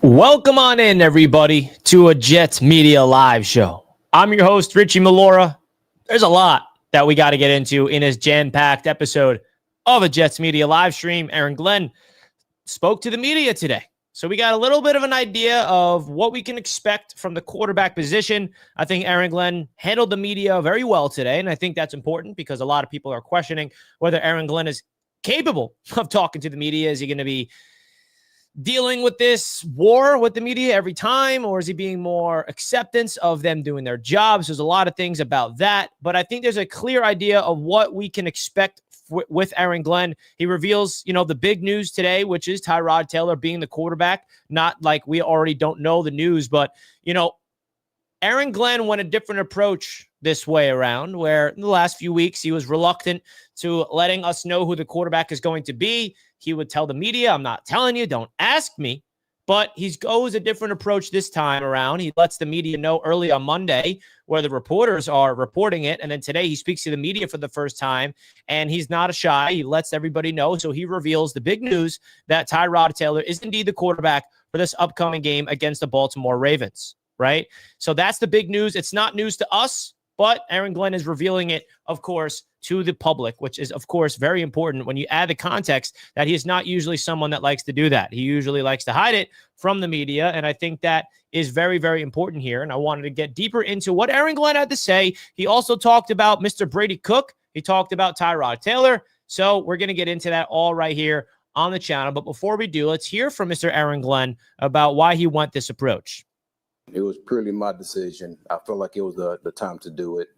Welcome on in, everybody, to a Jets Media Live show. I'm your host, Richie Melora. There's a lot that we got to get into in this jam-packed episode of a Jets Media Live stream. Aaron Glenn spoke to the media today. So we got a little bit of an idea of what we can expect from the quarterback position. I think Aaron Glenn handled the media very well today, and I think that's important because a lot of people are questioning whether Aaron Glenn is capable of talking to the media. Is he going to be dealing with this war with the media every time, or is he being more acceptance of them doing their jobs? There's a lot of things about that, but I think there's a clear idea of what we can expect with Aaron Glenn. He reveals, the big news today, which is Tyrod Taylor being the quarterback. Not like we already don't know the news, but, Aaron Glenn went a different approach this way around, where in the last few weeks he was reluctant to letting us know who the quarterback is going to be. He would tell the media, I'm not telling you, don't ask me. But he goes a different approach this time around. He lets the media know early on Monday where the reporters are reporting it. And then today he speaks to the media for the first time, and he's not shy. He lets everybody know. So he reveals the big news that Tyrod Taylor is indeed the quarterback for this upcoming game against the Baltimore Ravens, right? So that's the big news. It's not news to us, but Aaron Glenn is revealing it, of course, to the public, which is, of course, very important when you add the context that he is not usually someone that likes to do that. He usually likes to hide it from the media, and I think that is very, very important here, and I wanted to get deeper into what Aaron Glenn had to say. He also talked about Mr. Brady Cook. He talked about Tyrod Taylor, so we're going to get into that all right here on the channel. But before we do, let's hear from Mr. Aaron Glenn about why he went this approach. It was purely my decision. I felt like it was the time to do it.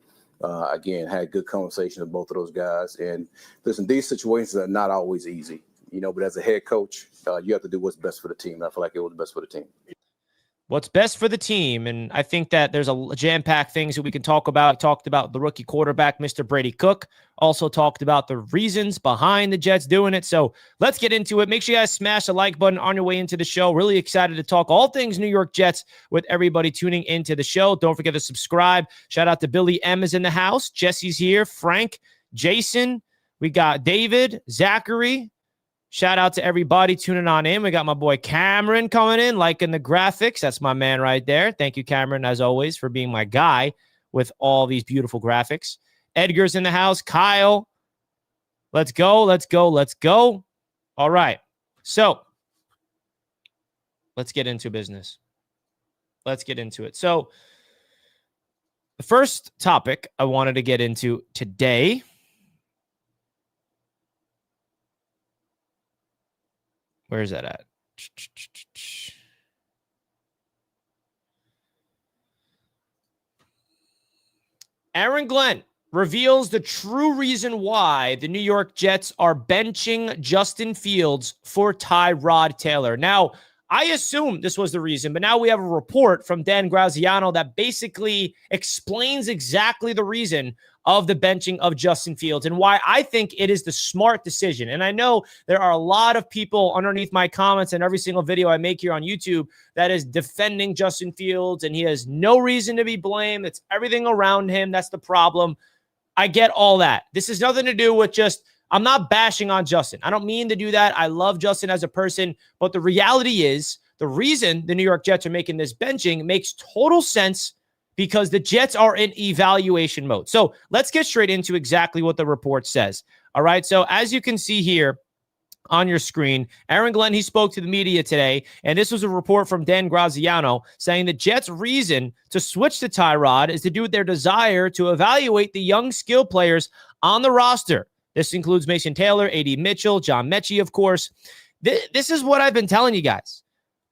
Again, had good conversation with both of those guys. And listen, these situations are not always easy, but as a head coach, you have to do what's best for the team. And I feel like it was best for the team. What's best for the team. And I think that there's a jam-packed things that we can talk about. Talked about the rookie quarterback, Mr. Brady Cook. Also talked about the reasons behind the Jets doing it. So let's get into it. Make sure you guys smash the like button on your way into the show. Really excited to talk all things New York Jets with everybody tuning into the show. Don't forget to subscribe. Shout out to Billy M is in the house. Jesse's here. Frank, Jason. We got David, Zachary. Shout out to everybody tuning on in. We got my boy Cameron coming in, liking the graphics. That's my man right there. Thank you, Cameron, as always, for being my guy with all these beautiful graphics. Edgar's in the house. Kyle. Let's go. Let's go. Let's go. All right. So let's get into business. Let's get into it. So the first topic I wanted to get into today — where is that at? Aaron Glenn reveals the true reason why the New York Jets are benching Justin Fields for Tyrod Taylor. Now, I assume this was the reason, but now we have a report from Dan Graziano that basically explains exactly the reason of the benching of Justin Fields and why I think it is the smart decision. And I know there are a lot of people underneath my comments and every single video I make here on YouTube that is defending Justin Fields, and he has no reason to be blamed. It's everything around him that's the problem. I get all that. This has nothing to do with just — I'm not bashing on Justin. I don't mean to do that. I love Justin as a person, but the reality is the reason the New York Jets are making this benching makes total sense because the Jets are in evaluation mode. So let's get straight into exactly what the report says. All right. So as you can see here on your screen, Aaron Glenn, he spoke to the media today, and this was a report from Dan Graziano saying the Jets' reason to switch to Tyrod is to do with their desire to evaluate the young skill players on the roster. This includes Mason Taylor, A.D. Mitchell, John Mechie, of course. This is what I've been telling you guys.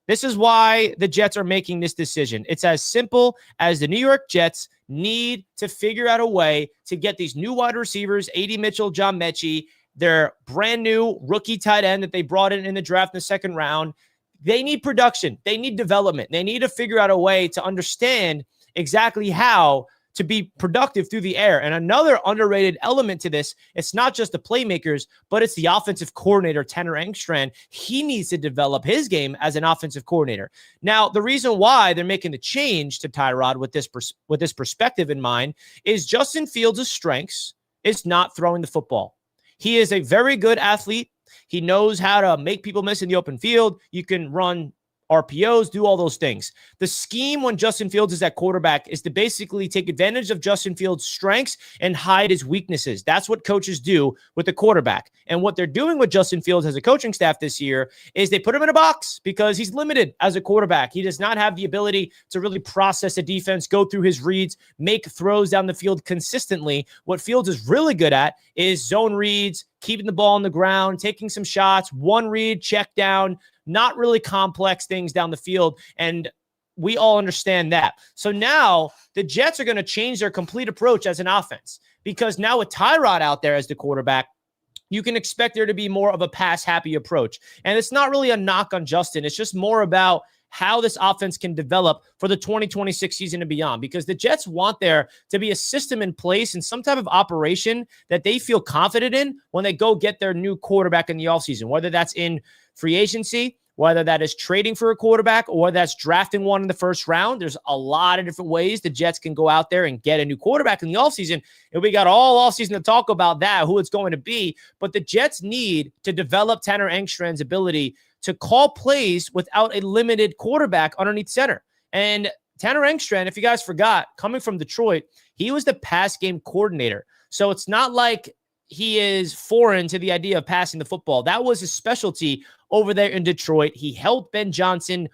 This is why the Jets are making this decision. It's as simple as the New York Jets need to figure out a way to get these new wide receivers, A.D. Mitchell, John Mechie, their brand new rookie tight end that they brought in the draft in the second round. They need production. They need development. They need to figure out a way to understand exactly how to be productive through the air. And another underrated element to this, it's not just the playmakers, but it's the offensive coordinator, Tanner Engstrand. He needs to develop his game as an offensive coordinator. Now, the reason why they're making the change to Tyrod with this perspective in mind is Justin Fields' strengths is not throwing the football. He is a very good athlete. He knows how to make people miss in the open field. You can run RPOs, do all those things. The scheme when Justin Fields is at quarterback is to basically take advantage of Justin Fields' strengths and hide his weaknesses. That's what coaches do with the quarterback. And what they're doing with Justin Fields as a coaching staff this year is they put him in a box because he's limited as a quarterback. He does not have the ability to really process a defense, go through his reads, make throws down the field consistently. What Fields is really good at is zone reads, keeping the ball on the ground, taking some shots, one read, check down, not really complex things down the field. And we all understand that. So now the Jets are going to change their complete approach as an offense, because now with Tyrod out there as the quarterback, you can expect there to be more of a pass-happy approach. And it's not really a knock on Justin. It's just more about how this offense can develop for the 2026 season and beyond, because the Jets want there to be a system in place and some type of operation that they feel confident in when they go get their new quarterback in the offseason, whether that's in free agency, whether that is trading for a quarterback, or that's drafting one in the first round. There's a lot of different ways the Jets can go out there and get a new quarterback in the offseason. And we got all offseason to talk about that, who it's going to be. But the Jets need to develop Tanner Engstrand's ability to call plays without a limited quarterback underneath center. And Tanner Engstrand, if you guys forgot, coming from Detroit, he was the pass game coordinator. So it's not like he is foreign to the idea of passing the football. That was his specialty over there in Detroit. He helped Ben Johnson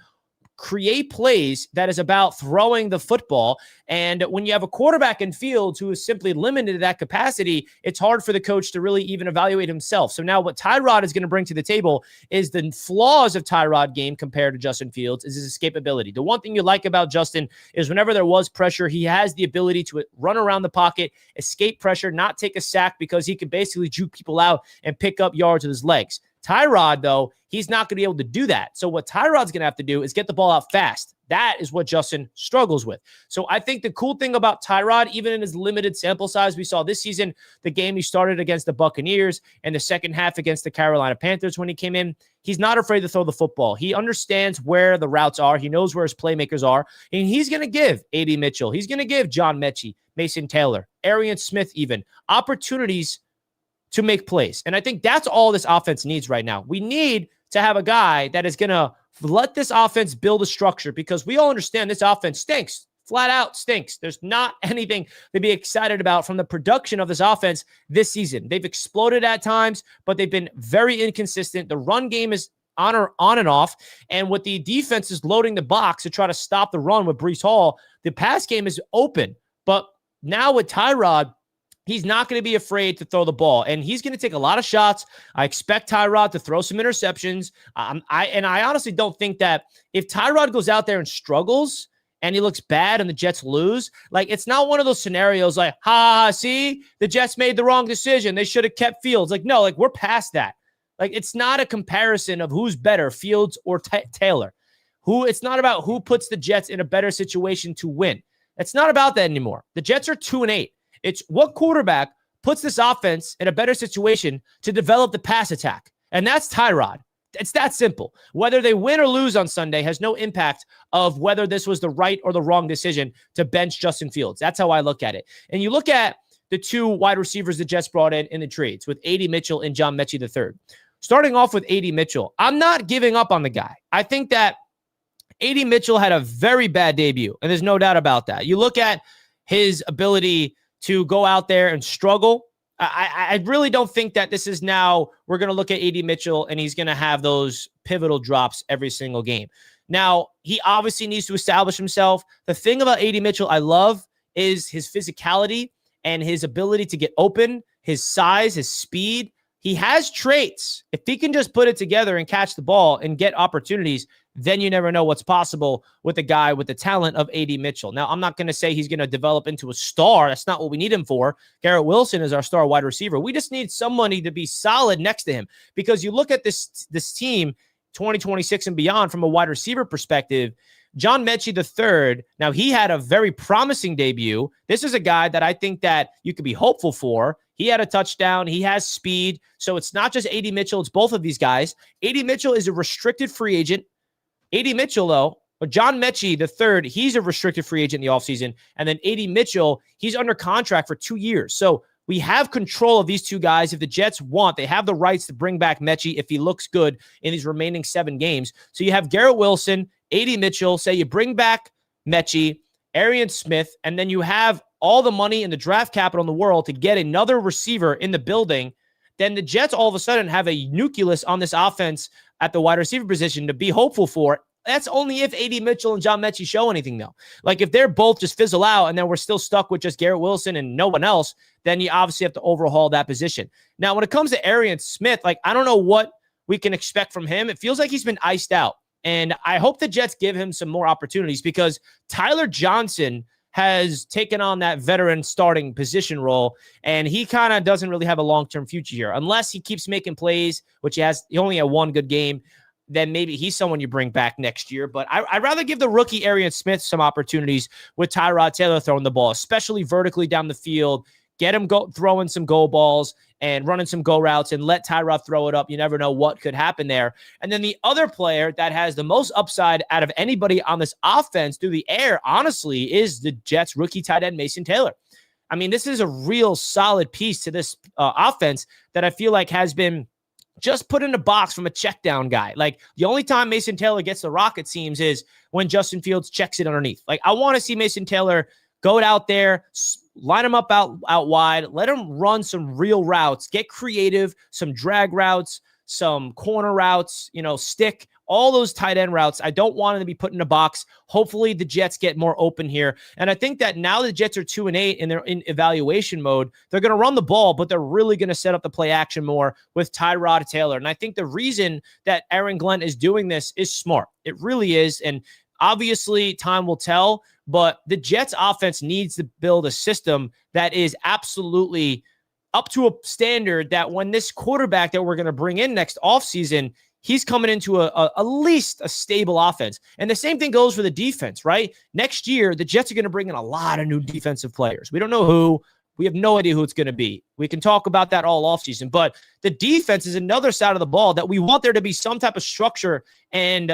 create plays that is about throwing the football. And when you have a quarterback in Fields who is simply limited to that capacity, it's hard for the coach to really even evaluate himself. So now what Tyrod is going to bring to the table is the flaws of Tyrod game compared to Justin Fields is his escapability. The one thing you like about Justin is whenever there was pressure, he has the ability to run around the pocket, escape pressure, not take a sack, because he can basically juke people out and pick up yards with his legs. Tyrod, though, he's not going to be able to do that. So what Tyrod's going to have to do is get the ball out fast. That is what Justin struggles with. So I think the cool thing about Tyrod, even in his limited sample size, we saw this season, the game he started against the Buccaneers and the second half against the Carolina Panthers when he came in, he's not afraid to throw the football. He understands where the routes are. He knows where his playmakers are. And he's going to give A.D. Mitchell, he's going to give John Mechie, Mason Taylor, Arian Smith even, opportunities to make plays. And I think that's all this offense needs right now. We need to have a guy that is going to let this offense build a structure, because we all understand this offense stinks. Flat out stinks. There's not anything to be excited about from the production of this offense this season. They've exploded at times, but they've been very inconsistent. The run game is on and off. And with the defense is loading the box to try to stop the run with Breece Hall, the pass game is open. But now with Tyrod, he's not going to be afraid to throw the ball, and he's going to take a lot of shots. I expect Tyrod to throw some interceptions. I honestly don't think that if Tyrod goes out there and struggles and he looks bad and the Jets lose, like, it's not one of those scenarios like, see, the Jets made the wrong decision, they should have kept Fields. Like, no, like, we're past that. Like, it's not a comparison of who's better, Fields or Taylor. It's not about who puts the Jets in a better situation to win. It's not about that anymore. The Jets are 2-8. It's what quarterback puts this offense in a better situation to develop the pass attack. And that's Tyrod. It's that simple. Whether they win or lose on Sunday has no impact of whether this was the right or the wrong decision to bench Justin Fields. That's how I look at it. And you look at the two wide receivers the Jets brought in the trades with A.D. Mitchell and John Mechie III. Starting off with A.D. Mitchell, I'm not giving up on the guy. I think that A.D. Mitchell had a very bad debut, and there's no doubt about that. You look at his ability to go out there and struggle. I really don't think that this is now we're going to look at A.D. Mitchell and he's going to have those pivotal drops every single game. Now, he obviously needs to establish himself. The thing about A.D. Mitchell I love is his physicality and his ability to get open, his size, his speed. He has traits. If he can just put it together and catch the ball and get opportunities, then you never know what's possible with a guy with the talent of A.D. Mitchell. Now, I'm not going to say he's going to develop into a star. That's not what we need him for. Garrett Wilson is our star wide receiver. We just need somebody to be solid next to him, because you look at this team 2026 and beyond from a wide receiver perspective. John Mechie III, now he had a very promising debut. This is a guy that I think that you could be hopeful for. He had a touchdown. He has speed. So it's not just A.D. Mitchell. It's both of these guys. A.D. Mitchell is a restricted free agent. A.D. Mitchell, though, or John Mechie III, he's a restricted free agent in the offseason. And then A.D. Mitchell, he's under contract for 2 years. So we have control of these two guys. If the Jets want, they have the rights to bring back Mechie if he looks good in these remaining 7 games. So you have Garrett Wilson, A.D. Mitchell, say you bring back Mechie, Arian Smith, and then you have all the money and the draft capital in the world to get another receiver in the building. Then the Jets all of a sudden have a nucleus on this offense at the wide receiver position to be hopeful for. That's only if A.D. Mitchell and John Mechie show anything, though. Like, if they're both just fizzle out and then we're still stuck with just Garrett Wilson and no one else, then you obviously have to overhaul that position. Now, when it comes to Arian Smith, like, I don't know what we can expect from him. It feels like he's been iced out. And I hope the Jets give him some more opportunities because Tyler Johnson has taken on that veteran starting position role, and he kind of doesn't really have a long-term future here. Unless he keeps making plays, which he only had one good game, then maybe he's someone you bring back next year. But I'd rather give the rookie Arian Smith some opportunities with Tyrod Taylor throwing the ball, especially vertically down the field. Get him throwing some go balls and running some go routes and let Tyrod throw it up. You never know what could happen there. And then the other player that has the most upside out of anybody on this offense through the air, honestly, is the Jets rookie tight end Mason Taylor. I mean, this is a real solid piece to this offense that I feel like has been just put in a box from a check down guy. Like, the only time Mason Taylor gets the rock, it seems, is when Justin Fields checks it underneath. Like, I want to see Mason Taylor go out there, line him up out wide, let him run some real routes, get creative, some drag routes, some corner routes, stick, all those tight end routes. I don't want him to be put in a box. Hopefully the Jets get more open here. And I think that now the Jets are 2-8 and they're in evaluation mode, they're going to run the ball, but they're really going to set up the play action more with Tyrod Taylor. And I think the reason that Aaron Glenn is doing this is smart. It really is. And obviously time will tell, but the Jets offense needs to build a system that is absolutely up to a standard that when this quarterback that we're going to bring in next offseason, he's coming into at least a stable offense. And the same thing goes for the defense, right? Next year, the Jets are going to bring in a lot of new defensive players. We don't know who. We have no idea who it's going to be. We can talk about that all offseason. But the defense is another side of the ball that we want there to be some type of structure and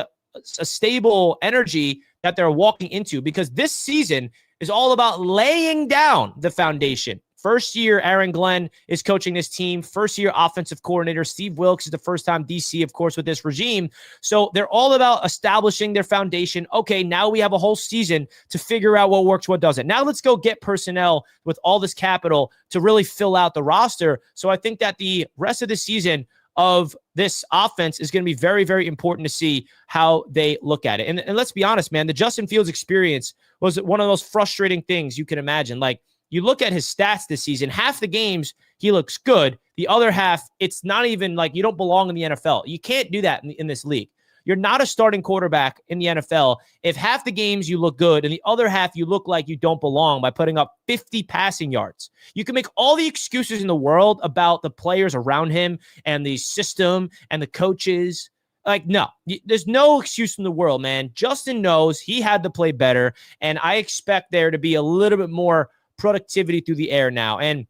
a stable energy that they're walking into, because this season is all about laying down the foundation. First year, Aaron Glenn is coaching this team. First year offensive coordinator. Steve Wilks is the first time DC, of course, with this regime. So they're all about establishing their foundation. Okay, now we have a whole season to figure out what works, what doesn't. Now let's go get personnel with all this capital to really fill out the roster. So I think that the rest of the season of this offense is going to be very, very important to see how they look at it. And let's be honest, man, the Justin Fields experience was one of the most frustrating things you can imagine. Like, you look at his stats this season, half the games he looks good. The other half, it's not even like you don't belong in the NFL. You can't do that in this league. You're not a starting quarterback in the NFL if half the games you look good and the other half you look like you don't belong by putting up 50 passing yards. You can make all the excuses in the world about the players around him and the system and the coaches. Like, no, there's no excuse in the world, man. Justin knows he had to play better, and I expect there to be a little bit more productivity through the air now. And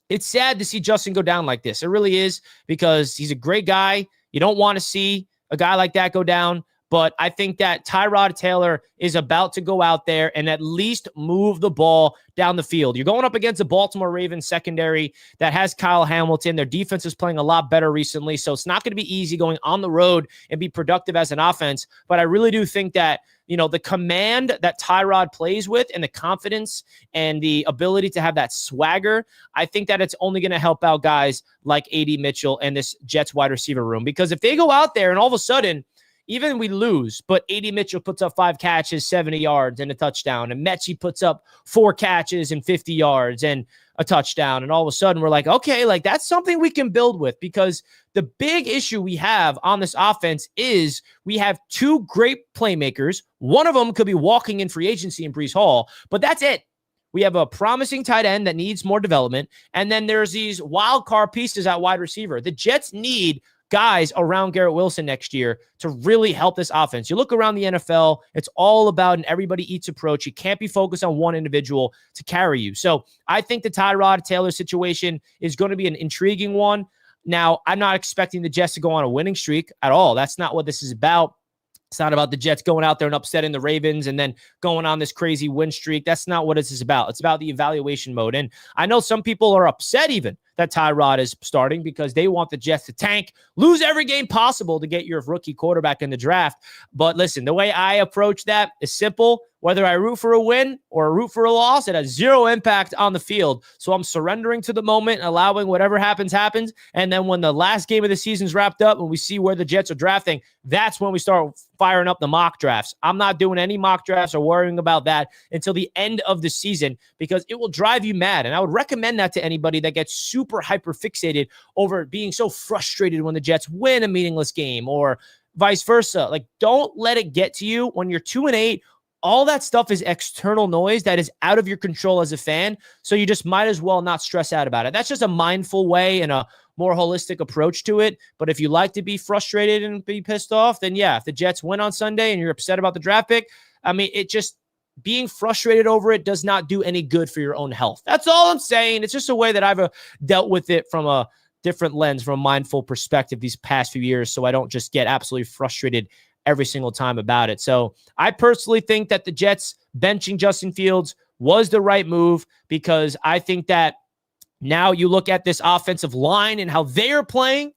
it's sad to see Justin go down like this. It really is, because he's a great guy. You don't want to see a guy like that go down. But I think that Tyrod Taylor is about to go out there and at least move the ball down the field. You're going up against a Baltimore Ravens secondary that has Kyle Hamilton. Their defense is playing a lot better recently, so it's not going to be easy going on the road and be productive as an offense. But I really do think that, the command that Tyrod plays with and the confidence and the ability to have that swagger, I think that it's only going to help out guys like A.D. Mitchell and this Jets wide receiver room. Because if they go out there and all of a sudden, even we lose, but A.D. Mitchell puts up 5 catches, 70 yards, and a touchdown, and Mechie puts up 4 catches and 50 yards and a touchdown, and all of a sudden we're like, okay, like that's something we can build with. Because the big issue we have on this offense is we have 2 great playmakers. One of them could be walking in free agency in Breece Hall, but that's it. We have a promising tight end that needs more development, and then there's these wild card pieces at wide receiver. The Jets need guys around Garrett Wilson next year to really help this offense. You look around the NFL, it's all about an everybody eats approach. You can't be focused on one individual to carry you. So I think the Tyrod Taylor situation is going to be an intriguing one. Now, I'm not expecting the Jets to go on a winning streak at all. That's not what this is about. It's not about the Jets going out there and upsetting the Ravens and then going on this crazy win streak. That's not what this is about. It's about the evaluation mode. And I know some people are upset even that Tyrod is starting because they want the Jets to tank, lose every game possible to get your rookie quarterback in the draft. But listen, the way I approach that is simple. Whether I root for a win or root for a loss, it has zero impact on the field. So I'm surrendering to the moment and allowing whatever happens. And then when the last game of the season's wrapped up and we see where the Jets are drafting, that's when we start firing up the mock drafts. I'm not doing any mock drafts or worrying about that until the end of the season because it will drive you mad. And I would recommend that to anybody that gets super hyper fixated over being so frustrated when the Jets win a meaningless game or vice versa. Like, don't let it get to you when you're 2-8. All that stuff is external noise that is out of your control as a fan. So you just might as well not stress out about it. That's just a mindful way and a more holistic approach to it. But if you like to be frustrated and be pissed off, then yeah, if the Jets win on Sunday and you're upset about the draft pick, I mean, it just being frustrated over it does not do any good for your own health. That's all I'm saying. It's just a way that I've dealt with it from a different lens, from a mindful perspective these past few years. So I don't just get absolutely frustrated every single time about it. So I personally think that the Jets benching Justin Fields was the right move because I think that now you look at this offensive line and how they are playing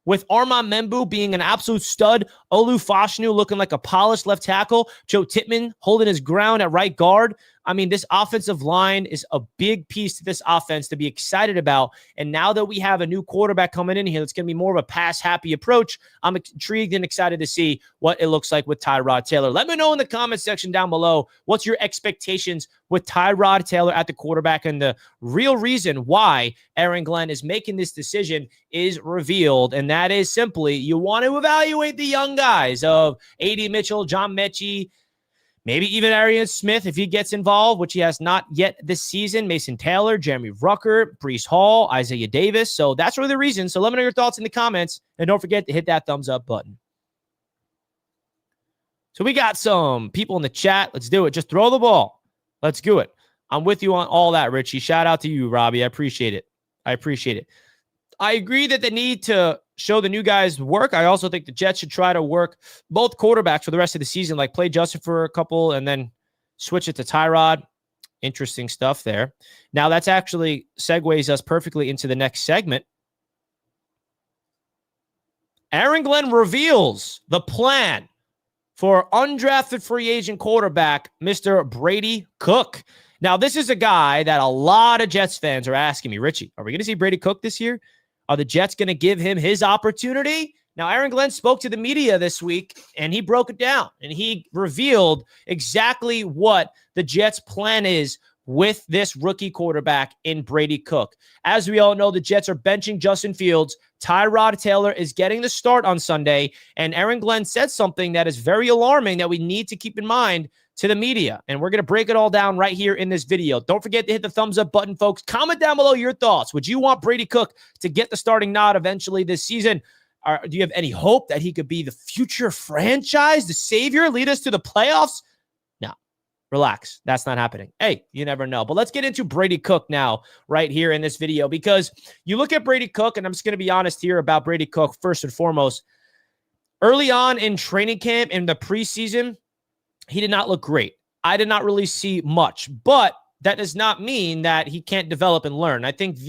with Armand Membu being an absolute stud, Olu Fashanu looking like a polished left tackle, Joe Tittman holding his ground at right guard. I mean, this offensive line is a big piece to this offense to be excited about. And now that we have a new quarterback coming in here, that's going to be more of a pass-happy approach. I'm intrigued and excited to see what it looks like with Tyrod Taylor. Let me know in the comment section down below, what's your expectations with Tyrod Taylor at the quarterback? And the real reason why Aaron Glenn is making this decision is revealed. And that is simply, you want to evaluate the young guys of A.D. Mitchell, John Mechie, maybe even Arian Smith if he gets involved, which he has not yet this season. Mason Taylor, Jeremy Rucker, Breece Hall, Isaiah Davis. So that's really the reason. So let me know your thoughts in the comments. And don't forget to hit that thumbs up button. So we got some people in the chat. Let's do it. Just throw the ball. Let's do it. I'm with you on all that, Richie. Shout out to you, Robbie. I appreciate it. I agree that the need to show the new guys work. I also think the Jets should try to work both quarterbacks for the rest of the season, like play Justin for a couple and then switch it to Tyrod. Interesting stuff there. Now, that's actually segues us perfectly into the next segment. Aaron Glenn reveals the plan for undrafted free agent quarterback, Mr. Brady Cook. Now, this is a guy that a lot of Jets fans are asking me, Richie, are we going to see Brady Cook this year? Are the Jets going to give him his opportunity? Now, Aaron Glenn spoke to the media this week, and he broke it down, and he revealed exactly what the Jets' plan is with this rookie quarterback in Brady Cook. As we all know, the Jets are benching Justin Fields. Tyrod Taylor is getting the start on Sunday, and Aaron Glenn said something that is very alarming that we need to keep in mind to the media, and we're going to break it all down right here in this video. Don't forget to hit the thumbs up button, folks. Comment down below your thoughts. Would you want Brady Cook to get the starting nod eventually this season? Do you have any hope that he could be the future franchise, the savior, lead us to the playoffs? No, relax. That's not happening. Hey, you never know. But let's get into Brady Cook now right here in this video, because you look at Brady Cook, and I'm just going to be honest here about Brady Cook first and foremost. Early on in training camp in the preseason, he did not look great. I did not really see much, but that does not mean that he can't develop and learn. I think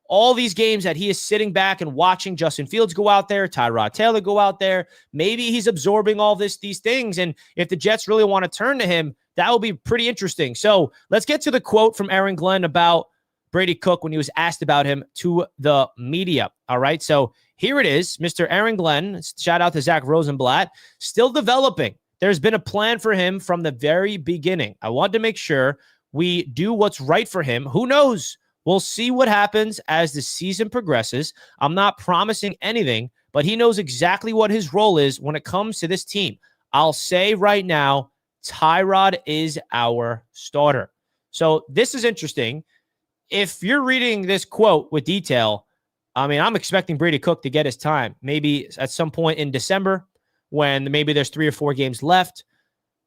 all these games that he is sitting back and watching Justin Fields go out there, Tyrod Taylor go out there, maybe he's absorbing all these things. And if the Jets really want to turn to him, that will be pretty interesting. So let's get to the quote from Aaron Glenn about Brady Cook when he was asked about him to the media. All right. So here it is, Mr. Aaron Glenn. Shout out to Zach Rosenblatt. Still developing. There's been a plan for him from the very beginning. I want to make sure we do what's right for him. Who knows? We'll see what happens as the season progresses. I'm not promising anything, but he knows exactly what his role is when it comes to this team. I'll say right now, Tyrod is our starter. So this is interesting. If you're reading this quote with detail, I mean, I'm expecting Brady Cook to get his time, maybe at some point in December, when maybe there's 3 or 4 games left.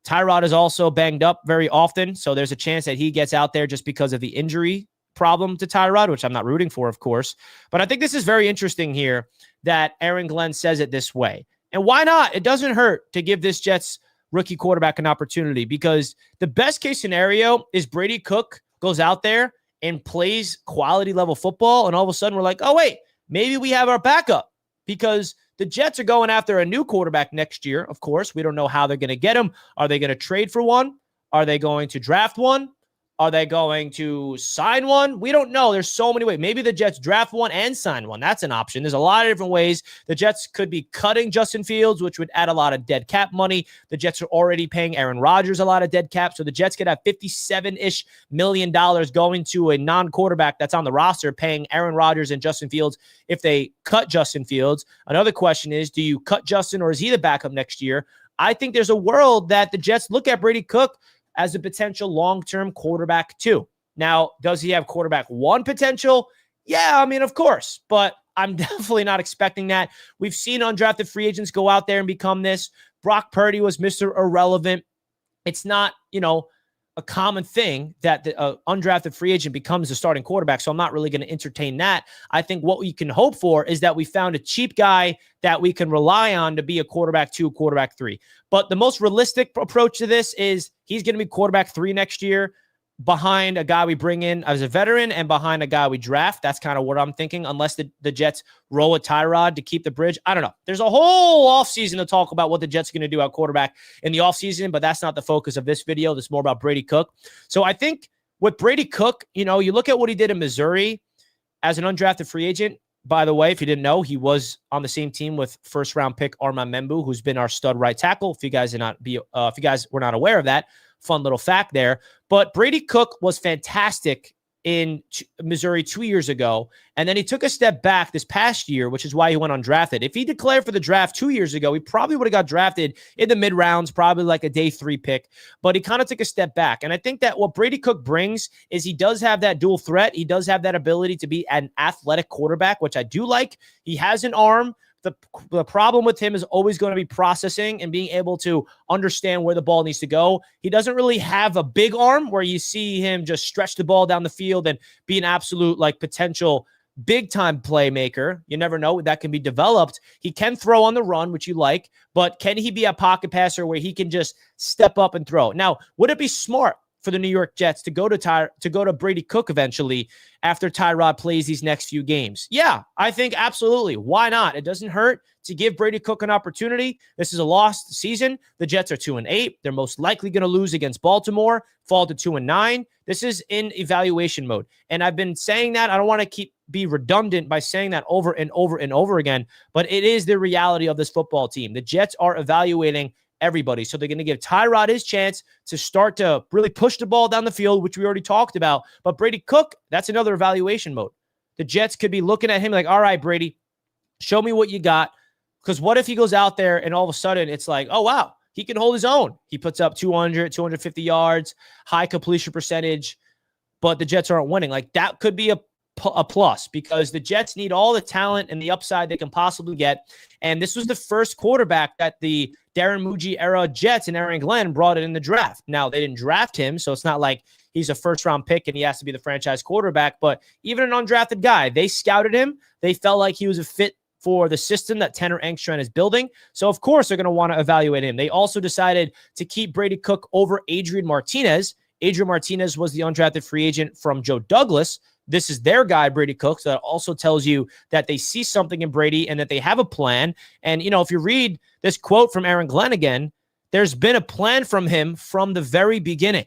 Tyrod is also banged up very often, so there's a chance that he gets out there just because of the injury problem to Tyrod, which I'm not rooting for, of course. But I think this is very interesting here that Aaron Glenn says it this way. And why not? It doesn't hurt to give this Jets rookie quarterback an opportunity, because the best case scenario is Brady Cook goes out there and plays quality level football. And all of a sudden we're like, oh, wait, maybe we have our backup, because the Jets are going after a new quarterback next year. Of course, we don't know how they're going to get him. Are they going to trade for one? Are they going to draft one? Are they going to sign one? We don't know. There's so many ways. Maybe the Jets draft one and sign one. That's an option. There's a lot of different ways. The Jets could be cutting Justin Fields, which would add a lot of dead cap money. The Jets are already paying Aaron Rodgers a lot of dead cap. So the Jets could have $57-ish million going to a non-quarterback that's on the roster, paying Aaron Rodgers and Justin Fields if they cut Justin Fields. Another question is, do you cut Justin, or is he the backup next year? I think there's a world that the Jets look at Brady Cook as a potential long-term quarterback too. Now, does he have quarterback one potential? Yeah, I mean, of course, but I'm definitely not expecting that. We've seen undrafted free agents go out there and become this. Brock Purdy was Mr. Irrelevant. It's not, a common thing that the undrafted free agent becomes a starting quarterback. So I'm not really going to entertain that. I think what we can hope for is that we found a cheap guy that we can rely on to be a quarterback 2, quarterback 3. But the most realistic approach to this is he's going to be quarterback 3 next year, behind a guy we bring in as a veteran and behind a guy we draft. That's kind of what I'm thinking, unless the Jets roll a Tyrod to keep the bridge. I don't know. There's a whole offseason to talk about what the Jets are going to do at quarterback in the offseason, but that's not the focus of this video. This is more about Brady Cook. So I think with Brady Cook, you look at what he did in Missouri as an undrafted free agent. By the way, if you didn't know, he was on the same team with first-round pick Armand Membu, who's been our stud right tackle. If you guys were not aware of that, fun little fact there. But Brady Cook was fantastic in Missouri 2 years ago, and then he took a step back this past year, which is why he went undrafted. If he declared for the draft 2 years ago, he probably would have got drafted in the mid-rounds, probably like a day 3 pick, but he kind of took a step back. And I think that what Brady Cook brings is he does have that dual threat. He does have that ability to be an athletic quarterback, which I do like. He has an arm. The problem with him is always going to be processing and being able to understand where the ball needs to go. He doesn't really have a big arm where you see him just stretch the ball down the field and be an absolute potential big-time playmaker. You never know. That can be developed. He can throw on the run, which you like, but can he be a pocket passer where he can just step up and throw? Now, would it be smart for the New York Jets to go to Brady Cook eventually after Tyrod plays these next few games? Yeah, I think absolutely. Why not? It doesn't hurt to give Brady Cook an opportunity. This is a lost season. The Jets are 2-8. They're most likely going to lose against Baltimore, fall to 2-9. This is in evaluation mode. And I've been saying that. I don't want to be redundant by saying that over and over and over again, but it is the reality of this football team. The Jets are evaluating everybody. So they're going to give Tyrod his chance to start to really push the ball down the field, which we already talked about. But Brady Cook, that's another evaluation mode. The Jets could be looking at him like, all right, Brady, show me what you got. Because what if he goes out there and all of a sudden it's like, oh, wow, he can hold his own. He puts up 200, 250 yards, high completion percentage, but the Jets aren't winning. That could be a plus, because the Jets need all the talent and the upside they can possibly get. And this was the first quarterback that the Darren Muji era Jets and Aaron Glenn brought in the draft. Now, they didn't draft him, so it's not like he's a first-round pick and he has to be the franchise quarterback. But even an undrafted guy, they scouted him. They felt like he was a fit for the system that Tanner Engstrand is building. So, of course, they're going to want to evaluate him. They also decided to keep Brady Cook over Adrian Martinez. Adrian Martinez was the undrafted free agent from Joe Douglas. This is their guy, Brady Cook. So that also tells you that they see something in Brady and that they have a plan. And, if you read this quote from Aaron Glenn again, there's been a plan from him from the very beginning.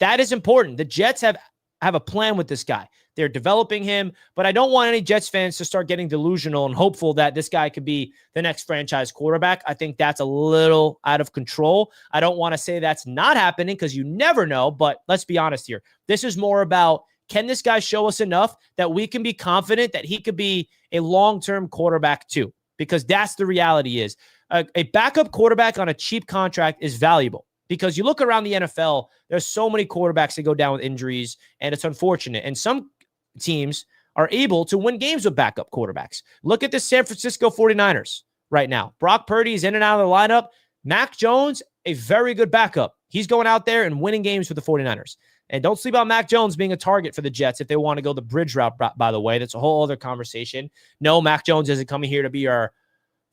That is important. The Jets have a plan with this guy. They're developing him, but I don't want any Jets fans to start getting delusional and hopeful that this guy could be the next franchise quarterback. I think that's a little out of control. I don't want to say that's not happening, because you never know, but let's be honest here. This is more about, can this guy show us enough that we can be confident that he could be a long-term quarterback too? Because that's the reality is a backup quarterback on a cheap contract is valuable, because you look around the NFL, there's so many quarterbacks that go down with injuries, and it's unfortunate. And some teams are able to win games with backup quarterbacks. Look at the San Francisco 49ers right now. Brock Purdy is in and out of the lineup. Mac Jones, a very good backup. He's going out there and winning games with the 49ers. And don't sleep on Mac Jones being a target for the Jets if they want to go the bridge route, by the way. That's a whole other conversation. No, Mac Jones isn't coming here to be our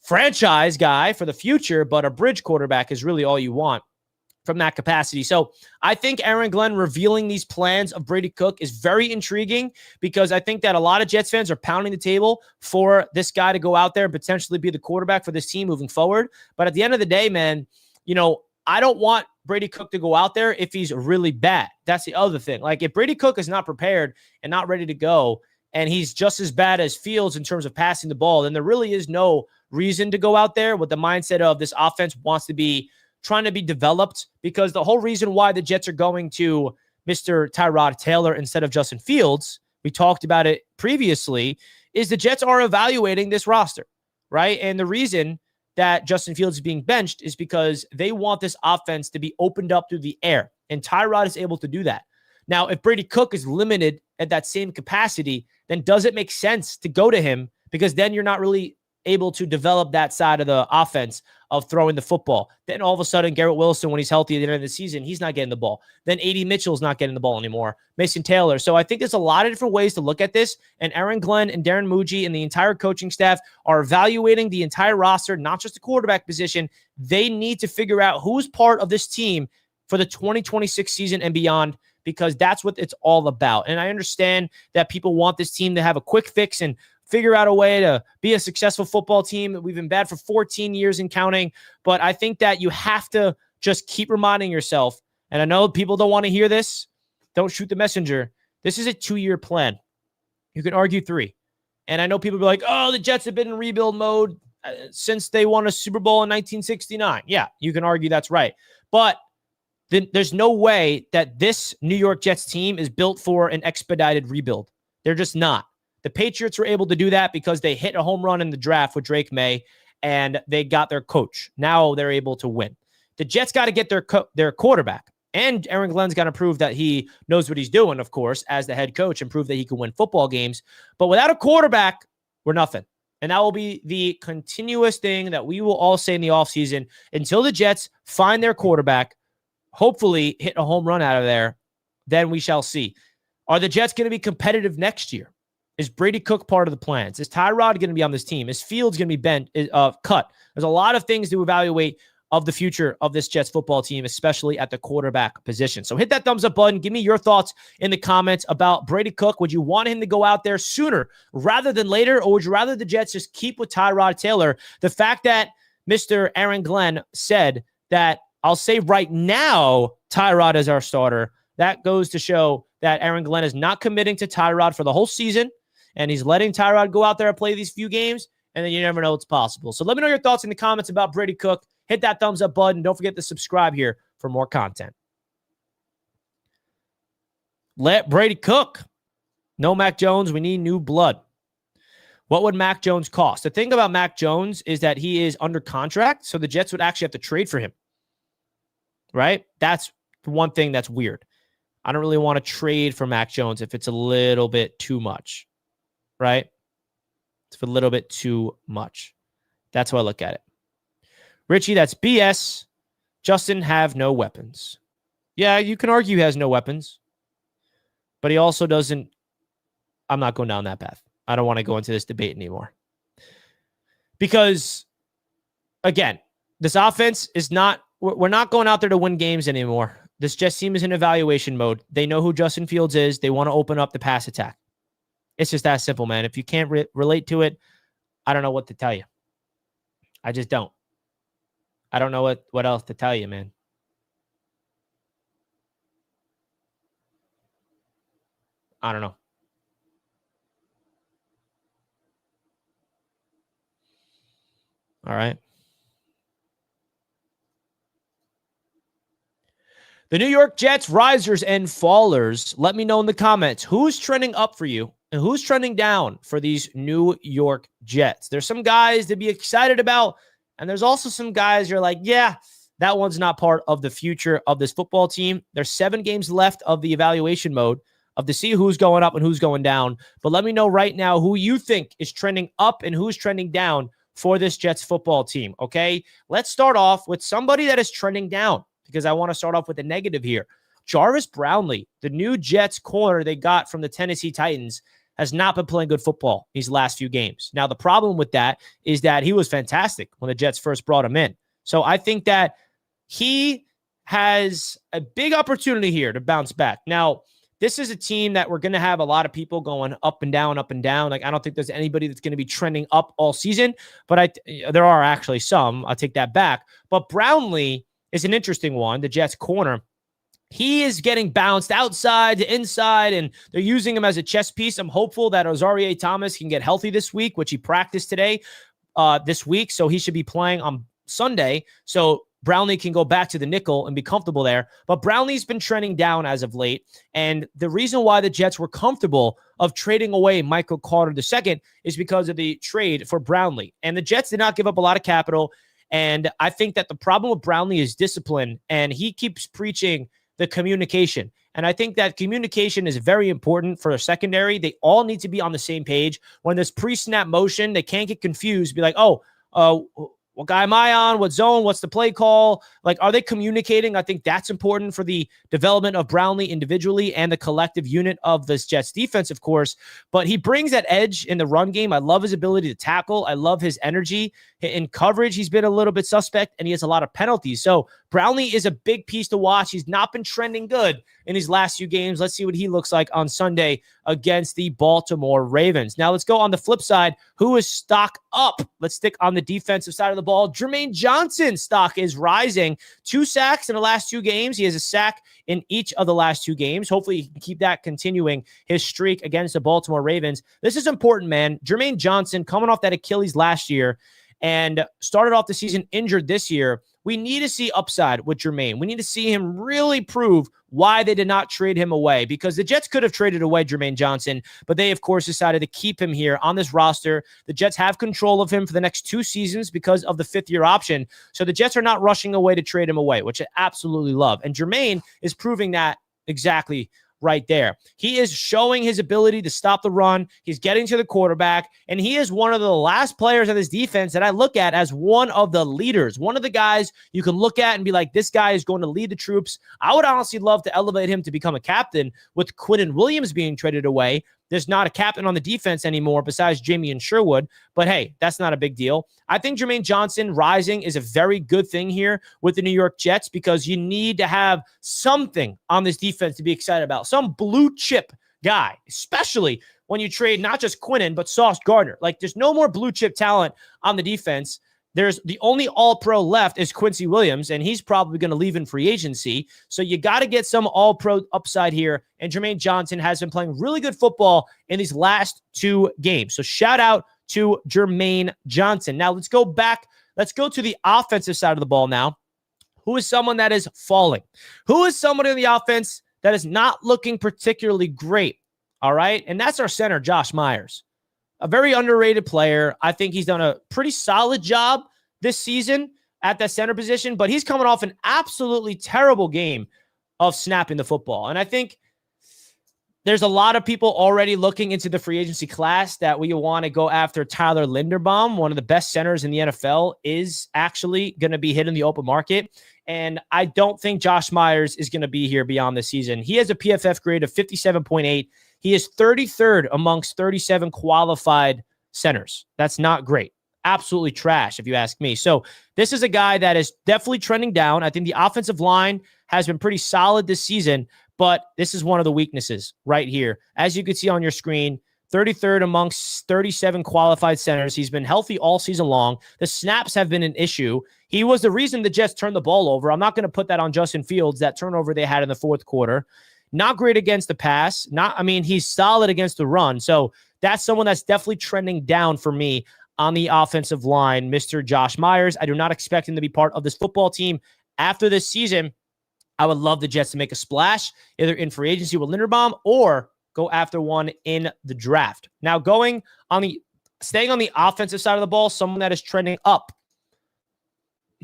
franchise guy for the future, but a bridge quarterback is really all you want from that capacity. So I think Aaron Glenn revealing these plans of Brady Cook is very intriguing, because I think that a lot of Jets fans are pounding the table for this guy to go out there and potentially be the quarterback for this team moving forward. But at the end of the day, man, I don't want Brady Cook to go out there if he's really bad. That's the other thing. Like, if Brady Cook is not prepared and not ready to go, and he's just as bad as Fields in terms of passing the ball, then there really is no reason to go out there with the mindset of this offense wants to be trying to be developed, because the whole reason why the Jets are going to Mr. Tyrod Taylor instead of Justin Fields, we talked about it previously, is the Jets are evaluating this roster, right? And the reason that Justin Fields is being benched is because they want this offense to be opened up through the air, and Tyrod is able to do that. Now, if Brady Cook is limited at that same capacity, then does it make sense to go to him? Because then you're not really able to develop that side of the offense of throwing the football. Then all of a sudden, Garrett Wilson, when he's healthy at the end of the season, he's not getting the ball. Then A.D. Mitchell's not getting the ball anymore. Mason Taylor. So I think there's a lot of different ways to look at this. And Aaron Glenn and Darren Muji and the entire coaching staff are evaluating the entire roster, not just the quarterback position. They need to figure out who's part of this team for the 2026 season and beyond, because that's what it's all about. And I understand that people want this team to have a quick fix and figure out a way to be a successful football team. We've been bad for 14 years and counting, but I think that you have to just keep reminding yourself, and I know people don't want to hear this, don't shoot the messenger. This is a 2-year plan. You can argue 3. And I know people be like, oh, the Jets have been in rebuild mode since they won a Super Bowl in 1969. Yeah, you can argue that's right. But then there's no way that this New York Jets team is built for an expedited rebuild. They're just not. The Patriots were able to do that because they hit a home run in the draft with Drake May, and they got their coach. Now they're able to win. The Jets got to get their quarterback, and Aaron Glenn's got to prove that he knows what he's doing, of course, as the head coach, and prove that he can win football games. But without a quarterback, we're nothing. And that will be the continuous thing that we will all say in the offseason until the Jets find their quarterback, hopefully hit a home run out of there. Then we shall see. Are the Jets going to be competitive next year? Is Brady Cook part of the plans? Is Tyrod going to be on this team? Is Fields going to be cut? There's a lot of things to evaluate of the future of this Jets football team, especially at the quarterback position. So hit that thumbs up button. Give me your thoughts in the comments about Brady Cook. Would you want him to go out there sooner rather than later, or would you rather the Jets just keep with Tyrod Taylor? The fact that Mr. Aaron Glenn said that, I'll say right now, Tyrod is our starter, that goes to show that Aaron Glenn is not committing to Tyrod for the whole season. And he's letting Tyrod go out there and play these few games, and then you never know what's possible. So let me know your thoughts in the comments about Brady Cook. Hit that thumbs up button. Don't forget to subscribe here for more content. Let Brady cook. No Mac Jones. We need new blood. What would Mac Jones cost? The thing about Mac Jones is that he is under contract, so the Jets would actually have to trade for him. Right? That's the one thing that's weird. I don't really want to trade for Mac Jones if it's a little bit too much. Right? It's a little bit too much. That's how I look at it. Richie, that's BS. Justin have no weapons. Yeah, you can argue he has no weapons, but he also doesn't. I'm not going down that path. I don't want to go into this debate anymore. Because, again, this offense is not, we're not going out there to win games anymore. This Jets team is in evaluation mode. They know who Justin Fields is. They want to open up the pass attack. It's just that simple, man. If you can't relate to it, I don't know what to tell you. I just don't. I don't know what else to tell you, man. I don't know. All right. The New York Jets risers and fallers. Let me know in the comments who's trending up for you and who's trending down for these New York Jets. There's some guys to be excited about, and there's also some guys you're like, yeah, that one's not part of the future of this football team. There's 7 games left of the evaluation mode to see who's going up and who's going down. But let me know right now who you think is trending up and who's trending down for this Jets football team, okay? Let's start off with somebody that is trending down, because I want to start off with a negative here. Jarvis Brownlee, the new Jets corner they got from the Tennessee Titans, has not been playing good football these last few games. Now, the problem with that is that he was fantastic when the Jets first brought him in. So I think that he has a big opportunity here to bounce back. Now, this is a team that we're going to have a lot of people going up and down, up and down. Like, I don't think there's anybody that's going to be trending up all season, but there are actually some. I'll take that back. But Brownlee is an interesting one, the Jets corner. He is getting bounced outside to inside, and they're using him as a chess piece. I'm hopeful that Osarie Thomas can get healthy this week, which he practiced today, this week. So he should be playing on Sunday. So Brownlee can go back to the nickel and be comfortable there. But Brownlee's been trending down as of late. And the reason why the Jets were comfortable of trading away Michael Carter II is because of the trade for Brownlee. And the Jets did not give up a lot of capital. And I think that the problem with Brownlee is discipline. And he keeps preaching the communication. And I think that communication is very important for a secondary. They all need to be on the same page. When there's pre-snap motion, they can't get confused, be like, what guy am I on? What zone? What's the play call? Like, are they communicating? I think that's important for the development of Brownlee individually and the collective unit of this Jets defense, of course. But he brings that edge in the run game. I love his ability to tackle. I love his energy. In coverage, he's been a little bit suspect, and he has a lot of penalties. So Brownlee is a big piece to watch. He's not been trending good in his last few games. Let's see what he looks like on Sunday against the Baltimore Ravens. Now let's go on the flip side. Who is stock up? Let's stick on the defensive side of the ball. Jermaine Johnson's stock is rising. 2 sacks in the last 2 games. He has a sack in each of the last 2 games. Hopefully he can keep that continuing his streak against the Baltimore Ravens. This is important, man. Jermaine Johnson coming off that Achilles last year and started off the season injured this year. We need to see upside with Jermaine. We need to see him really prove why they did not trade him away, because the Jets could have traded away Jermaine Johnson, but they, of course, decided to keep him here on this roster. The Jets have control of him for the next 2 seasons because of the 5th-year option. So the Jets are not rushing away to trade him away, which I absolutely love. And Jermaine is proving that exactly right there. He is showing his ability to stop the run. He's getting to the quarterback, and he is one of the last players on this defense that I look at as one of the leaders, one of the guys you can look at and be like, this guy is going to lead the troops. I would honestly love to elevate him to become a captain. With Quinnen Williams being traded away, there's not a captain on the defense anymore besides Jamie and Sherwood. But hey, that's not a big deal. I think Jermaine Johnson rising is a very good thing here with the New York Jets, because you need to have something on this defense to be excited about. Some blue chip guy, especially when you trade not just Quinnen, but Sauce Gardner. Like, there's no more blue chip talent on the defense. There's the only all-pro left is Quincy Williams, and he's probably going to leave in free agency. So you got to get some all-pro upside here. And Jermaine Johnson has been playing really good football in these last 2 games. So shout out to Jermaine Johnson. Now let's go back. Let's go to the offensive side of the ball now. Who is someone that is falling? Who is someone in the offense that is not looking particularly great? All right. And that's our center, Josh Myers. A very underrated player. I think he's done a pretty solid job this season at that center position, but he's coming off an absolutely terrible game of snapping the football. And I think there's a lot of people already looking into the free agency class that we want to go after Tyler Linderbaum. One of the best centers in the NFL is actually going to be hit in the open market. And I don't think Josh Myers is going to be here beyond the season. He has a PFF grade of 57.8. He is 33rd amongst 37 qualified centers. That's not great. Absolutely trash, if you ask me. So this is a guy that is definitely trending down. I think the offensive line has been pretty solid this season, but this is one of the weaknesses right here. As you can see on your screen, 33rd amongst 37 qualified centers. He's been healthy all season long. The snaps have been an issue. He was the reason the Jets turned the ball over. I'm not going to put that on Justin Fields, that turnover they had in the 4th quarter. Not great against the pass. He's solid against the run. So that's someone that's definitely trending down for me on the offensive line, Mr. Josh Myers. I do not expect him to be part of this football team after this season. I would love the Jets to make a splash, either in free agency with Linderbaum or go after one in the draft. Now, staying on the offensive side of the ball, someone that is trending up.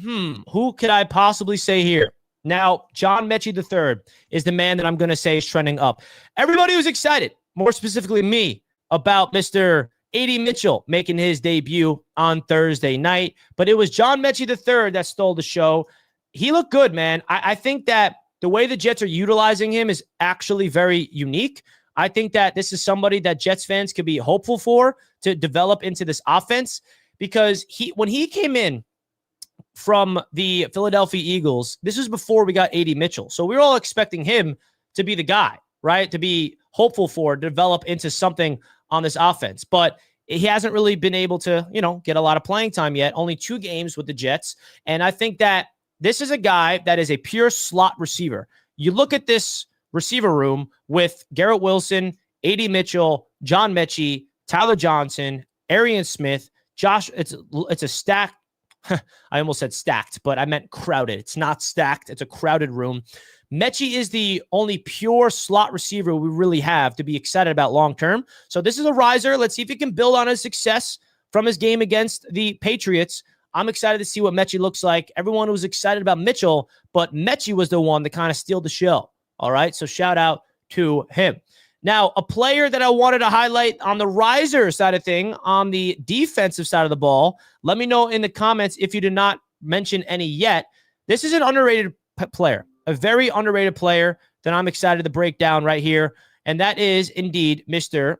Who could I possibly say here? Now, John Mechie III is the man that I'm going to say is trending up. Everybody was excited, more specifically me, about Mr. A.D. Mitchell making his debut on Thursday night, but it was John Mechie III that stole the show. He looked good, man. I think that the way the Jets are utilizing him is actually very unique. I think that this is somebody that Jets fans could be hopeful for to develop into this offense, because when he came in from the Philadelphia Eagles, this was before we got A.D. Mitchell. So we were all expecting him to be the guy, right? To be hopeful for, develop into something on this offense. But he hasn't really been able to, get a lot of playing time yet. Only 2 games with the Jets. And I think that this is a guy that is a pure slot receiver. You look at this receiver room with Garrett Wilson, A.D. Mitchell, John Mechie, Tyler Johnson, Arian Smith, Josh. It's a stack. I almost said stacked, but I meant crowded. It's not stacked. It's a crowded room. Mechie is the only pure slot receiver we really have to be excited about long-term. So this is a riser. Let's see if he can build on his success from his game against the Patriots. I'm excited to see what Mechie looks like. Everyone was excited about Mitchell, but Mechie was the one that kind of stealed the show. All right, so shout out to him. Now, a player that I wanted to highlight on the riser side of thing, on the defensive side of the ball, let me know in the comments if you did not mention any yet. This is an underrated player, a very underrated player that I'm excited to break down right here, and that is indeed Mr.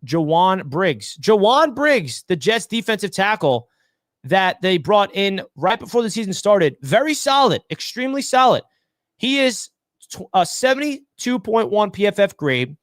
Jowon Briggs. Jowon Briggs, the Jets defensive tackle that they brought in right before the season started. Very solid, extremely solid. He is a 72.1 PFF grade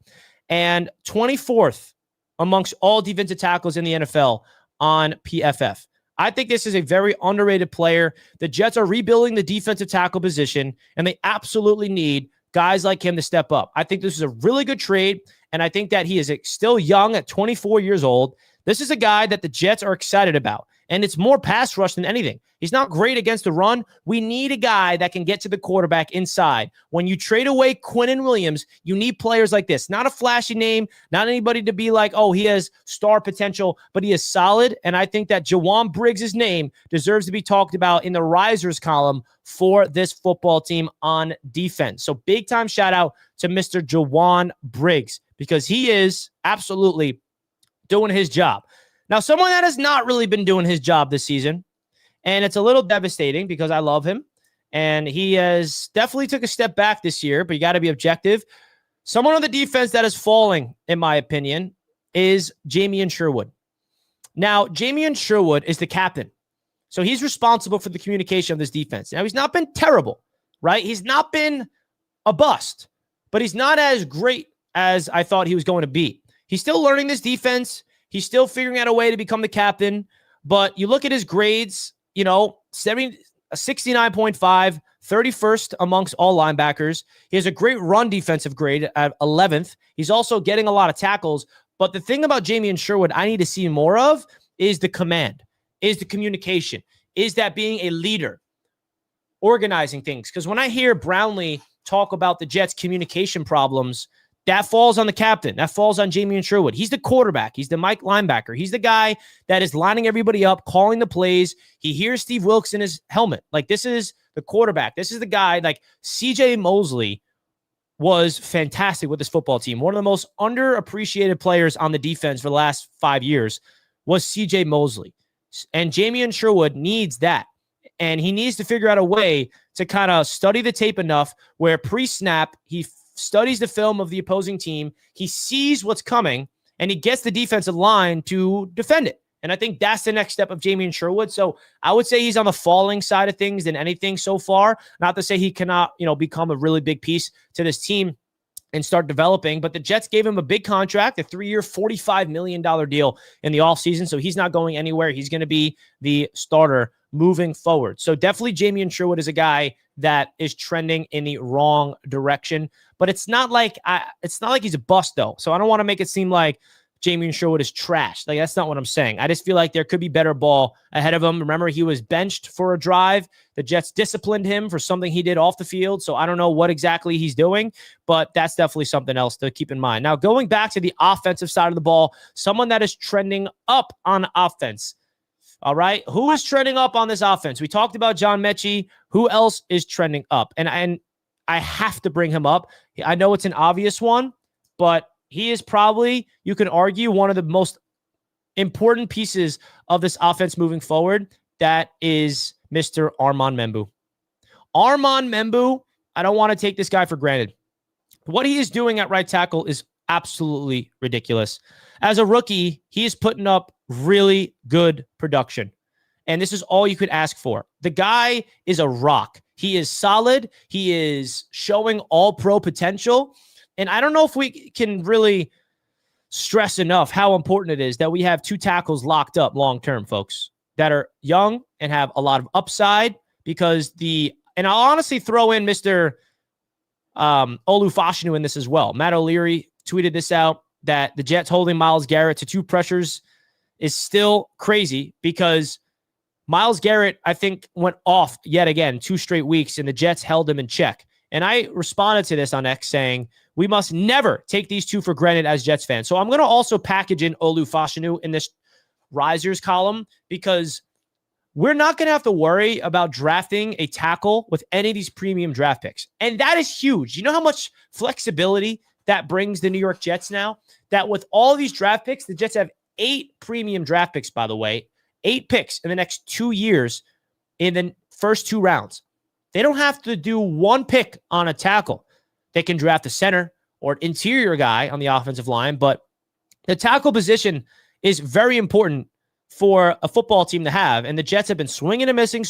and 24th amongst all defensive tackles in the NFL on PFF. I think this is a very underrated player. The Jets are rebuilding the defensive tackle position, and they absolutely need guys like him to step up. I think this is a really good trade, and I think that he is still young at 24 years old. This is a guy that the Jets are excited about, and it's more pass rush than anything. He's not great against the run. We need a guy that can get to the quarterback inside. When you trade away Quinnen Williams, you need players like this. Not a flashy name, not anybody to be like, oh, he has star potential, but he is solid, and I think that Jowon Briggs' name deserves to be talked about in the risers column for this football team on defense. So big-time shout-out to Mr. Jowon Briggs, because he is absolutely doing his job. Now, someone that has not really been doing his job this season, and it's a little devastating because I love him, and he has definitely took a step back this year, but you got to be objective. Someone on the defense that is falling, in my opinion, is Jamien Sherwood. Now, Jamien Sherwood is the captain, so he's responsible for the communication of this defense. Now, he's not been terrible, right? He's not been a bust, but he's not as great as I thought he was going to be. He's still learning this defense. He's still figuring out a way to become the captain. But you look at his grades, 69.5, 31st amongst all linebackers. He has a great run defensive grade at 11th. He's also getting a lot of tackles. But the thing about Jamien Sherwood I need to see more of is the command, is the communication, is that being a leader, organizing things. Because when I hear Brownlee talk about the Jets' communication problems, that falls on the captain. That falls on Jamien Sherwood. He's the quarterback. He's the Mike linebacker. He's the guy that is lining everybody up, calling the plays. He hears Steve Wilkes in his helmet. Like, this is the quarterback. This is the guy. Like, C.J. Mosley was fantastic with this football team. One of the most underappreciated players on the defense for the last 5 years was C.J. Mosley. And Jamien Sherwood needs that. And he needs to figure out a way to kind of study the tape enough where pre-snap, he studies the film of the opposing team, he sees what's coming, and he gets the defensive line to defend it. And I think that's the next step of Jamien Sherwood. So I would say he's on the falling side of things than anything so far. Not to say he cannot, become a really big piece to this team and start developing, but the Jets gave him a big contract, a 3-year, $45 million deal in the offseason, so he's not going anywhere. He's going to be the starter moving forward. So definitely Jamien Sherwood is a guy that is trending in the wrong direction, but it's not like he's a bust though. So I don't want to make it seem like Jamien Sherwood is trash. Like, that's not what I'm saying. I just feel like there could be better ball ahead of him. Remember, he was benched for a drive. The Jets disciplined him for something he did off the field. So I don't know what exactly he's doing, but that's definitely something else to keep in mind. Now, going back to the offensive side of the ball, someone that is trending up on offense. All right. Who is trending up on this offense? We talked about John Mechie. Who else is trending up? And I have to bring him up. I know it's an obvious one, but he is probably, you can argue, one of the most important pieces of this offense moving forward. That is Mr. Armand Membou. Armand Membou, I don't want to take this guy for granted. What he is doing at right tackle is Absolutely ridiculous. As a rookie, he is putting up really good production. And this is all you could ask for. The guy is a rock. He is solid. He is showing all pro potential. And I don't know if we can really stress enough how important it is that we have two tackles locked up long term, folks, that are young and have a lot of upside because and I'll honestly throw in Mr. Olufashinu in this as well. Matt O'Leary tweeted this out that the Jets holding Myles Garrett to 2 pressures is still crazy because Myles Garrett, I think, went off yet again 2 straight weeks, and the Jets held him in check. And I responded to this on X saying, we must never take these 2 for granted as Jets fans. So I'm going to also package in Olufashinu in this risers column because we're not going to have to worry about drafting a tackle with any of these premium draft picks. And that is huge. You know how much flexibility that brings the New York Jets now? That with all these draft picks, the Jets have 8 premium draft picks, by the way, 8 picks in the next 2 years in the first 2 rounds. They don't have to do 1 pick on a tackle. They can draft a center or an interior guy on the offensive line, but the tackle position is very important for a football team to have, and the Jets have been swinging and missing.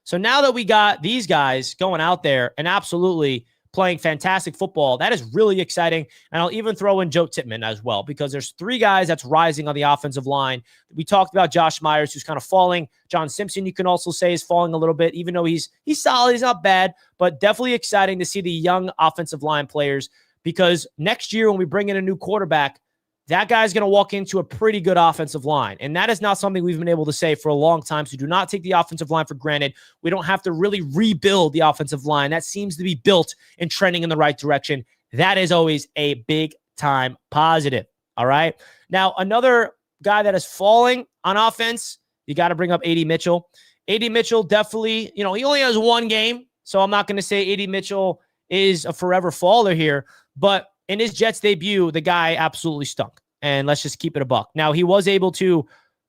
So now that we got these guys going out there and absolutely playing fantastic football, that is really exciting. And I'll even throw in Joe Tippmann as well, because there's 3 guys that's rising on the offensive line. We talked about Josh Myers, who's kind of falling. John Simpson, you can also say, is falling a little bit, even though he's solid. He's not bad, but definitely exciting to see the young offensive line players, because next year when we bring in a new quarterback, that guy's going to walk into a pretty good offensive line. And that is not something we've been able to say for a long time. So do not take the offensive line for granted. We don't have to really rebuild the offensive line. That seems to be built and trending in the right direction. That is always a big time positive. All right. Now, another guy that is falling on offense, you got to bring up A.D. Mitchell. A.D. Mitchell definitely, he only has 1 game. So I'm not going to say A.D. Mitchell is a forever faller here, but in his Jets debut, the guy absolutely stunk. And let's just keep it a buck. Now, he was able to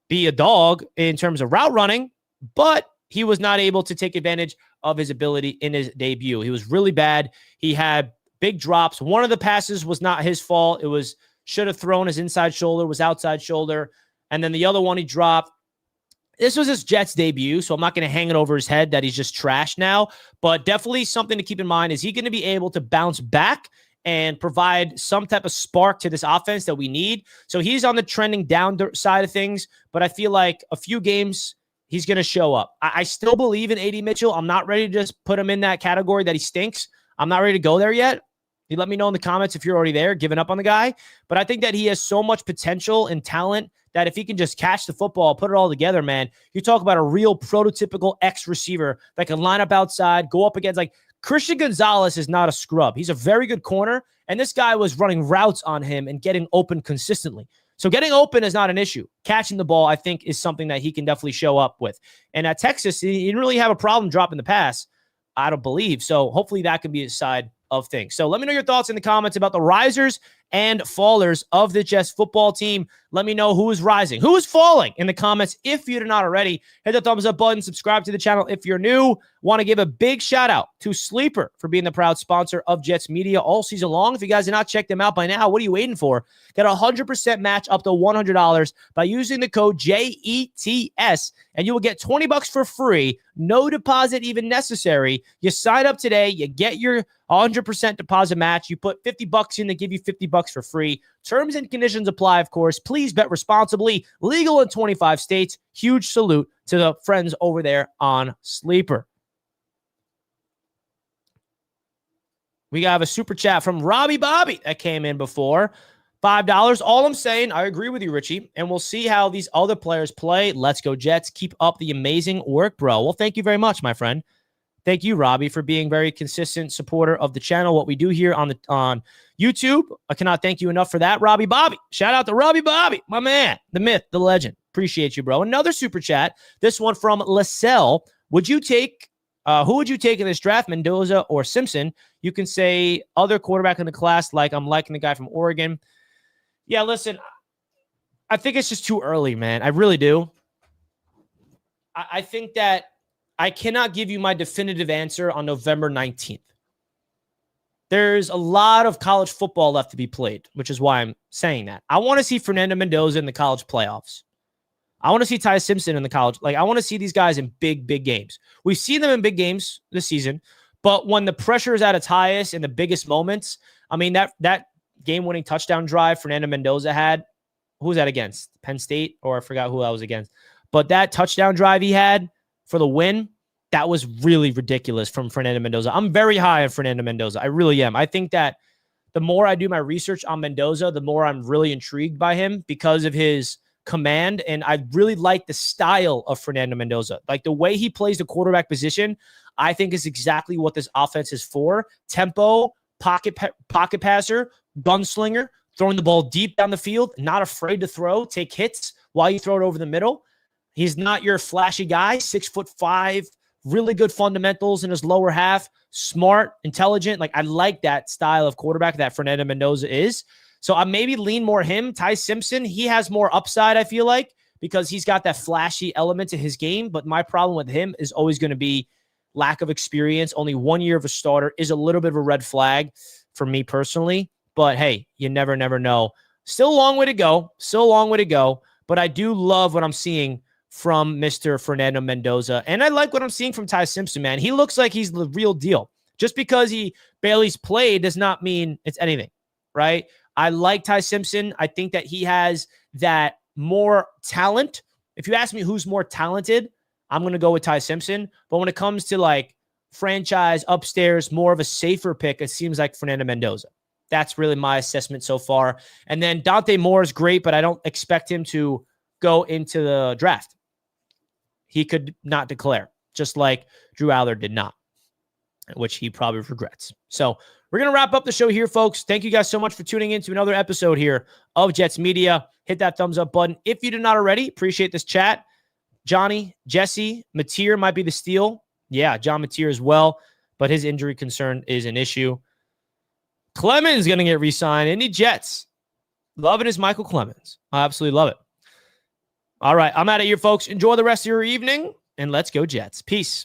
be a dog in terms of route running, but he was not able to take advantage of his ability in his debut. He was really bad. He had big drops. One of the passes was not his fault. It was should have thrown his inside shoulder, was outside shoulder. And then the other one he dropped. This was his Jets debut, so I'm not going to hang it over his head that he's just trash now. But definitely something to keep in mind. Is he going to be able to bounce back and provide some type of spark to this offense that we need? So he's on the trending down side of things, but I feel like a few games he's going to show up. I still believe in A.D. Mitchell. I'm not ready to just put him in that category that he stinks. I'm not ready to go there yet. You let me know in the comments if you're already there, giving up on the guy. But I think that he has so much potential and talent that if he can just catch the football, put it all together, man, you talk about a real prototypical X receiver that can line up outside, go up against Christian Gonzalez is not a scrub. He's a very good corner, and this guy was running routes on him and getting open consistently. So getting open is not an issue. Catching the ball, I think, is something that he can definitely show up with. And at Texas, he didn't really have a problem dropping the pass, I don't believe. So hopefully that can be a side of things. So let me know your thoughts in the comments about the risers and fallers of the Jets football team. Let me know who is rising, who is falling in the comments. If you're not already, hit the thumbs up button, subscribe to the channel if you're new. Want to give a big shout out to Sleeper for being the proud sponsor of Jets Media all season long. If you guys have not checked them out by now, what are you waiting for? Get a 100% match up to $100 by using the code JETS, and you will get $20 for free. No deposit even necessary. You sign up today, you get your 100% deposit match. You put $50 in, they give you $50 for free. Terms and conditions apply, of course. Please bet responsibly. Legal in 25 states. Huge salute to the friends over there on Sleeper. We have a super chat from Robbie Bobby that came in before. $5. All I'm saying, I agree with you, Richie, and we'll see how these other players play. Let's go, Jets. Keep up the amazing work, bro. Well, thank you very much, my friend. Thank you, Robbie, for being very consistent supporter of the channel, what we do here on YouTube. I cannot thank you enough for that, Robbie Bobby. Shout out to Robbie Bobby, my man, the myth, the legend. Appreciate you, bro. Another super chat. This one from LaSalle. Who would you take in this draft, Mendoza or Simpson? You can say other quarterback in the class, like I'm liking the guy from Oregon. Yeah, listen, I think it's just too early, man. I really do. I think that I cannot give you my definitive answer on November 19th. there's a lot of college football left to be played, which is why I'm saying that. I want to see Fernando Mendoza in the college playoffs. I want to see Ty Simpson in the college. Like, I want to see these guys in big, big games. We've seen them in big games this season, but when the pressure is at its highest in the biggest moments, I mean, that game-winning touchdown drive Fernando Mendoza had, who was that against? Penn State? Or I forgot who that was against. But that touchdown drive he had for the win, that was really ridiculous from Fernando Mendoza. I'm very high on Fernando Mendoza. I really am. I think that the more I do my research on Mendoza, the more I'm really intrigued by him because of his command. And I really like the style of Fernando Mendoza. Like the way he plays the quarterback position, I think is exactly what this offense is for. Tempo, pocket passer, gunslinger, throwing the ball deep down the field, not afraid to throw, take hits while you throw it over the middle. He's not your flashy guy, 6'5", really good fundamentals in his lower half, smart, intelligent. Like, I like that style of quarterback that Fernando Mendoza is. So I maybe lean more him. Ty Simpson, he has more upside, I feel like, because he's got that flashy element to his game. But my problem with him is always going to be lack of experience. Only 1 year of a starter is a little bit of a red flag for me personally. But hey, you never know. Still a long way to go. But I do love what I'm seeing from Mr. Fernando Mendoza. And I like what I'm seeing from Ty Simpson, man. He looks like he's the real deal. Just because he barely's played does not mean it's anything, right? I like Ty Simpson. I think that he has that more talent. If you ask me who's more talented, I'm going to go with Ty Simpson. But when it comes to like franchise upstairs, more of a safer pick, it seems like Fernando Mendoza. That's really my assessment so far. And then Dante Moore is great, but I don't expect him to go into the draft. He could not declare, just like Drew Aller did not, which he probably regrets. So we're going to wrap up the show here, folks. Thank you guys so much for tuning in to another episode here of Jets Media. Hit that thumbs up button if you did not already. Appreciate this chat. Johnny, Jesse, Mateer might be the steal. Yeah, John Mateer as well, but his injury concern is an issue. Clemens is going to get re-signed. Indy Jets. Loving his Michael Clemens. I absolutely love it. All right, I'm out of here, folks. Enjoy the rest of your evening, and let's go Jets. Peace.